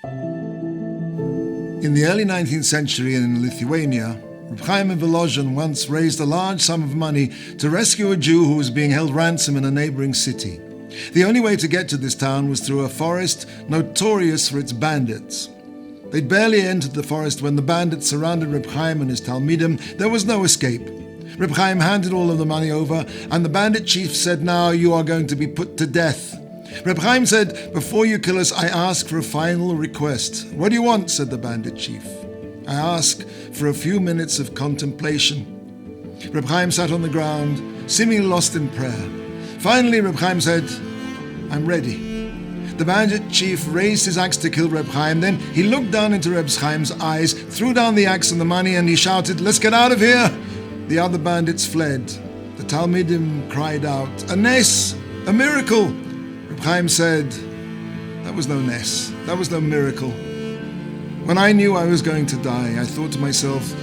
In the early 19th century in Lithuania, Reb Chaim of Volozhin once raised a large sum of money to rescue a Jew who was being held ransom in a neighboring city. The only way to get to this town was through a forest notorious for its bandits. They'd barely entered the forest when the bandits surrounded Reb Chaim and his Talmidim. There was no escape. Reb Chaim handed all of the money over, and the bandit chief said, "Now you are going to be put to death." Reb Chaim said, "Before you kill us, I ask for a final request." "What do you want?" said the bandit chief. "I ask for a few minutes of contemplation." Reb Chaim sat on the ground, seemingly lost in prayer. Finally, Reb Chaim said, "I'm ready." The bandit chief raised his axe to kill Reb Chaim. Then he looked down into Reb Chaim's eyes, threw down the axe and the money, and he shouted, "Let's get out of here!" The other bandits fled. The Talmidim cried out, "A nes! A miracle!" Reb Chaim said, "That was no nes. That was no miracle. When I knew I was going to die, I thought to myself,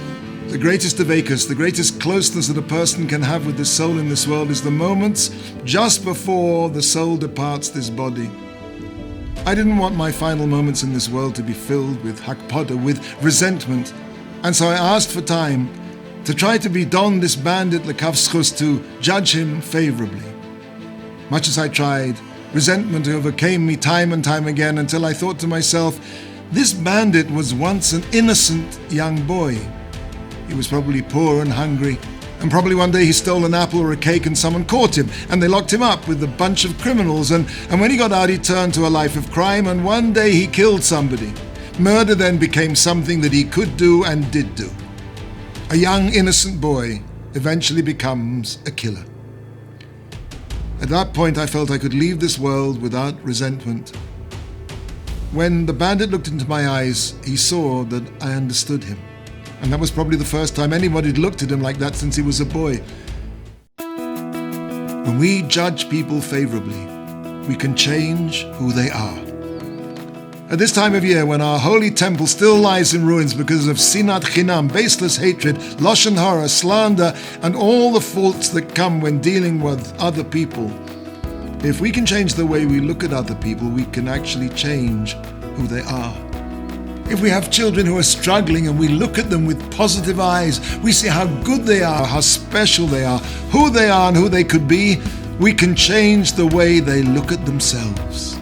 the greatest of acres, the greatest closeness that a person can have with the soul in this world is the moments just before the soul departs this body. I didn't want my final moments in this world to be filled with hakpada, with resentment, and so I asked for time to try to be Don, this bandit lekavschus, to judge him favorably. Much as I tried, resentment overcame me time and time again until I thought to myself, this bandit was once an innocent young boy. He was probably poor and hungry, and probably one day he stole an apple or a cake and someone caught him, and they locked him up with a bunch of criminals, and when he got out he turned to a life of crime, and one day he killed somebody. Murder then became something that he could do and did do. A young innocent boy eventually becomes a killer. At that point I felt I could leave this world without resentment. When the bandit looked into my eyes, he saw that I understood him. And that was probably the first time anybody had looked at him like that since he was a boy. When we judge people favorably, we can change who they are. At this time of year, when our holy temple still lies in ruins because of sinat chinam, baseless hatred, lashon hara, slander, and all the faults that come when dealing with other people, if we can change the way we look at other people, we can actually change who they are. If we have children who are struggling and we look at them with positive eyes, we see how good they are, how special they are, who they are and who they could be, we can change the way they look at themselves.